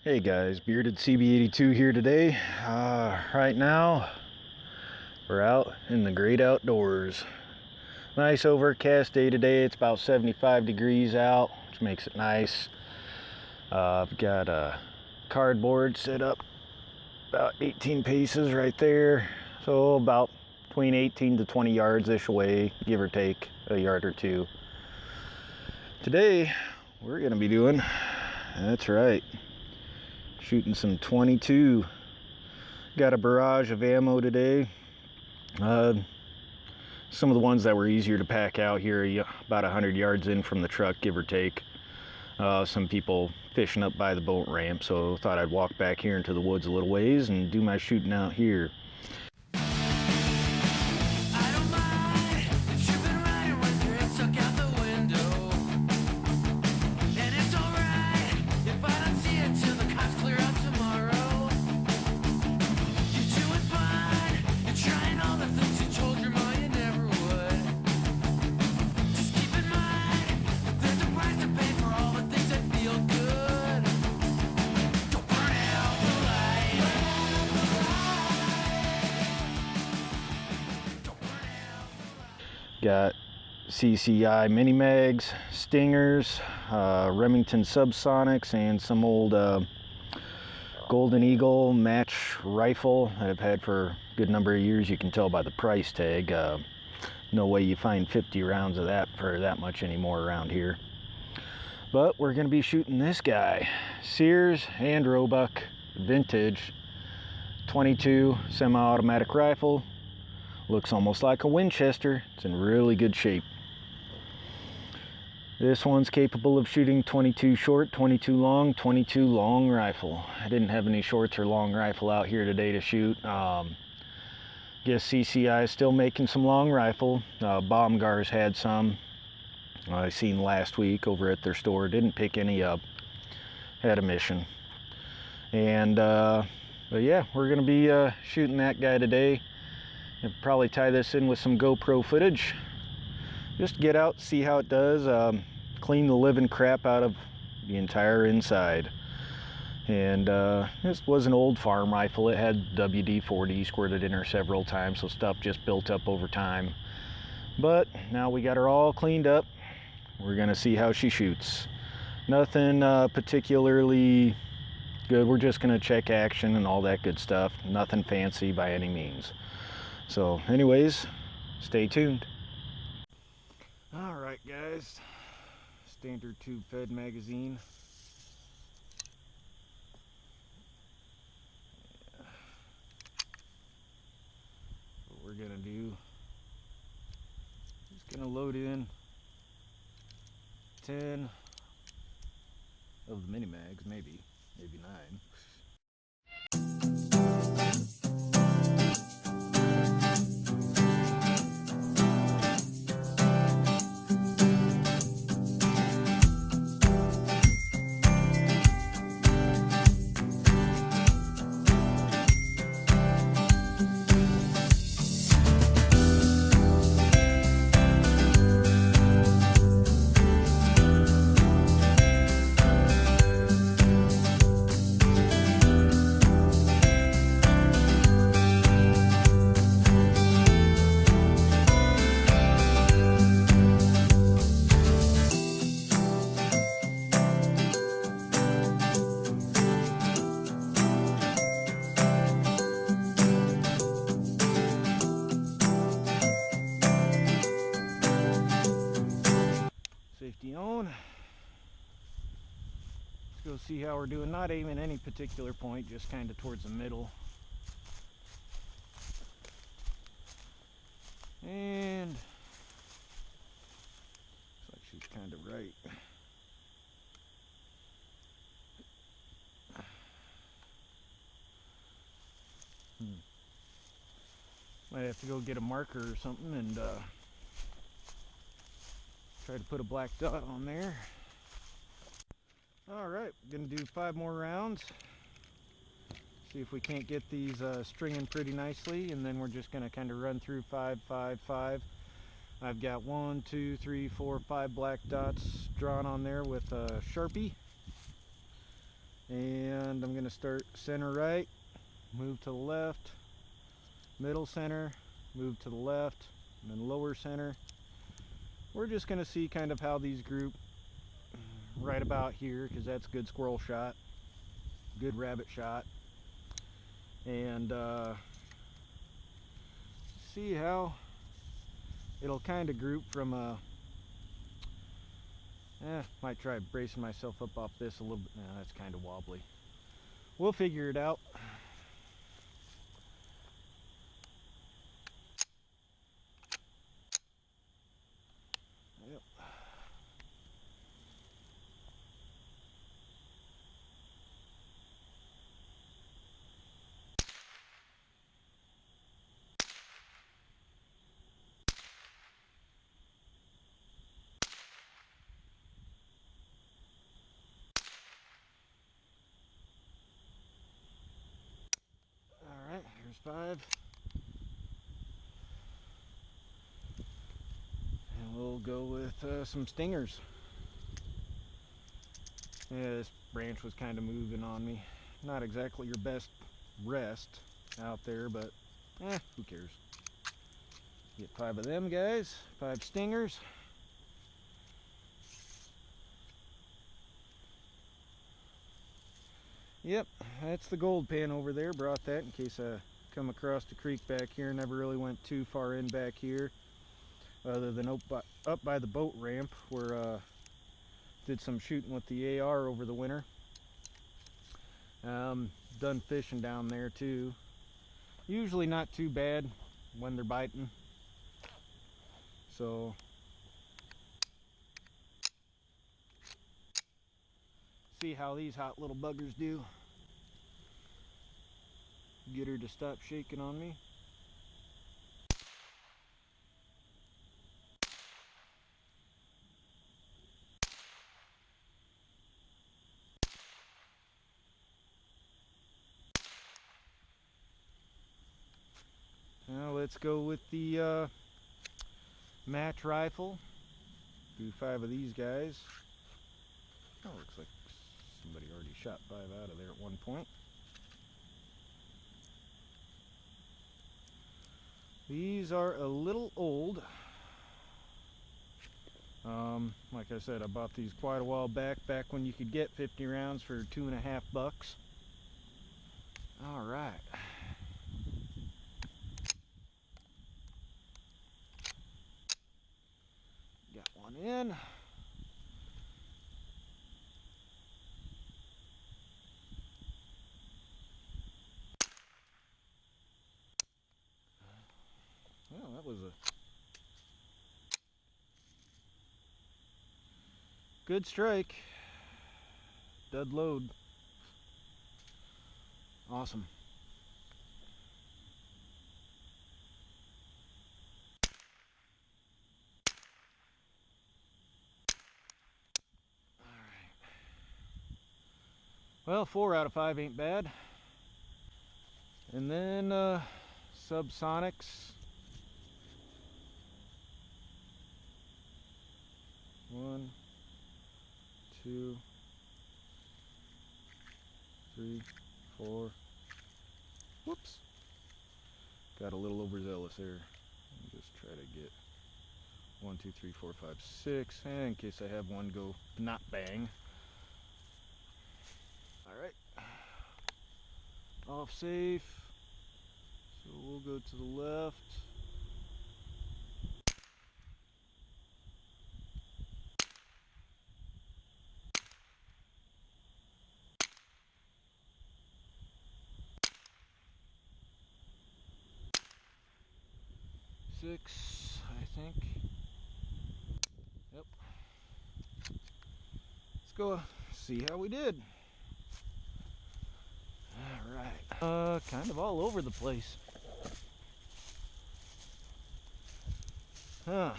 Hey guys, Bearded CB82 here today. Right now, we're out in the great outdoors. Nice overcast day today. It's about 75 degrees out, which makes it nice. I've got a cardboard set up about 18 paces right there. So about between 18 to 20 yards-ish away, give or take a yard or two. Today, we're gonna be doing, that's right, shooting some 22. Got a barrage of ammo today. Some of the ones that were easier to pack out here, about 100 yards in from the truck, give or take. Some people fishing up by the boat ramp, so thought I'd walk back here into the woods a little ways and do my shooting out here. Got CCI mini mags, stingers, Remington subsonics, and some old Golden Eagle match rifle that I've had for a good number of years. You can tell by the price tag. No way you find 50 rounds of that for that much anymore around here. But we're going to be shooting this guy, Sears and Roebuck vintage 22 semi-automatic rifle. Looks almost like a Winchester. It's in really good shape. This one's capable of shooting 22 short, 22 long, 22 long rifle. I didn't have any shorts or long rifle out here today to shoot. Guess CCI is still making some long rifle. Baumgar's had some. I seen last week over at their store. Didn't pick any up. Had a mission. And but yeah, we're gonna be shooting that guy today. I'll probably tie this in with some GoPro footage. Just get out, see how it does. Clean the living crap out of the entire inside. And this was an old farm rifle. It had WD-40 squirted in her several times, so stuff just built up over time. But now we got her all cleaned up. We're gonna see how she shoots. Nothing particularly good. We're just gonna check action and all that good stuff. Nothing fancy by any means. So anyways, stay tuned. All right guys, standard tube fed magazine. Yeah. What we're gonna do, just gonna load in 10 of the mini mags, maybe 9. Safety on. Let's go see how we're doing. Not aiming any particular point, just kind of towards the middle. And looks like she's kind of right. Might have to go get a marker or something and try to put a black dot on there. Alright, gonna do 5 more rounds. See if we can't get these stringing pretty nicely, and then we're just gonna kind of run through 5, 5, 5. I've got 1, 2, 3, 4, 5 black dots drawn on there with a Sharpie. And I'm to start center right, move to the left, middle center, move to the left, and then lower center. We're just going to see kind of how these group right about here, because that's a good squirrel shot, good rabbit shot, and see how it'll kind of group from a might try bracing myself up off this a little bit. No, that's kind of wobbly. We'll figure it out. Yep. Alright, here's 5. And we'll go with some stingers. Yeah, this branch was kind of moving on me. Not exactly your best rest out there, but who cares? Get 5 of them guys, 5 stingers. Yep, that's the gold pan over there. Brought that in case I come across the creek back here. Never really went too far in back here, other than up by the boat ramp where did some shooting with the AR over the winter. Done fishing down there too. Usually not too bad when they're biting. So see how these hot little buggers do. Get her to stop shaking on me. Now let's go with the match rifle. Do 5 of these guys. Oh, looks like somebody already shot 5 out of there at one point. These are a little old. Like I said, I bought these quite a while back when you could get 50 rounds for $2.50. All right. Got one in. Well, that was a good strike. Dud load. Awesome. All right. Well, 4 out of 5 ain't bad. And then subsonics. 1, 2, 3, 4. Whoops. Got a little overzealous there. Let me just try to get 1, 2, 3, 4, 5, 6. And in case I have one go not bang. Alright. Off safe. So we'll go to the left. Six, I think. Yep. Let's go see how we did. Alright. Kind of all over the place. Huh.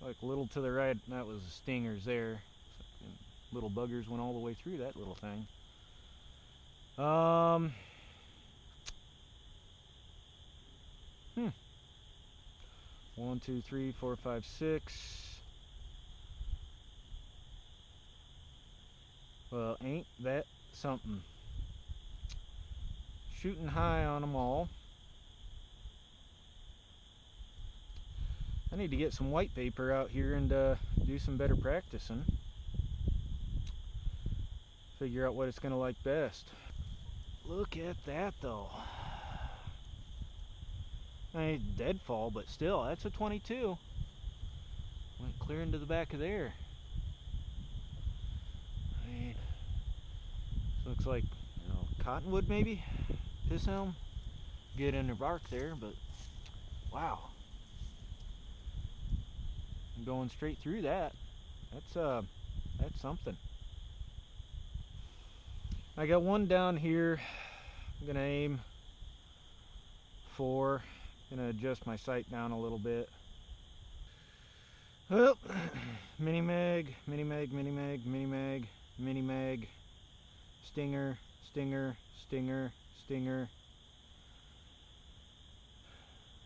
Like a little to the right, that was the stingers there. Little buggers went all the way through that little thing. 1, 2, 3, 4, 5, 6. Well, ain't that something? Shooting high on them all. I need to get some white paper out here and do some better practicing. Figure out what it's going to like best. Look at that though. I mean, deadfall, but still, that's a 22. Went clear into the back of there. I mean, this looks like, you know, cottonwood maybe? Piss elm? Get in the bark there, but wow. I'm going straight through that. That's something. I got one down here. I'm gonna aim for. Gonna adjust my sight down a little bit. Well, mini mag, mini mag, mini mag, mini mag, mini mag, stinger, stinger, stinger, stinger.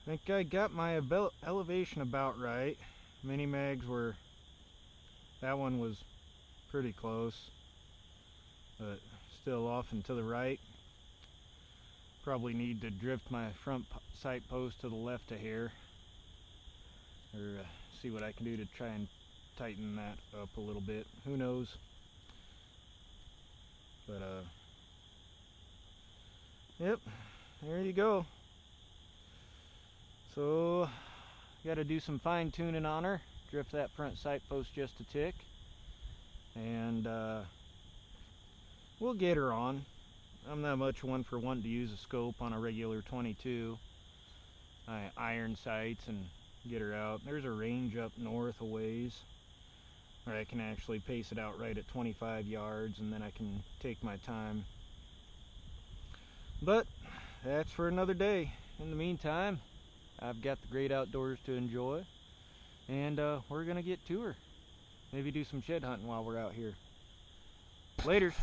I think I got my elevation about right. Mini mags were, that one was pretty close, but still off and to the right. Probably need to drift my front sight post to the left a hair, or see what I can do to try and tighten that up a little bit. Who knows? But yep, there you go. So got to do some fine tuning on her, drift that front sight post just a tick, and we'll get her on. I'm not much one for wanting to use a scope on a regular 22. I iron sights and get her out. There's a range up north a ways where I can actually pace it out right at 25 yards, and then I can take my time. But that's for another day. In the meantime, I've got the great outdoors to enjoy, and we're gonna get to her. Maybe do some shed hunting while we're out here. Laters.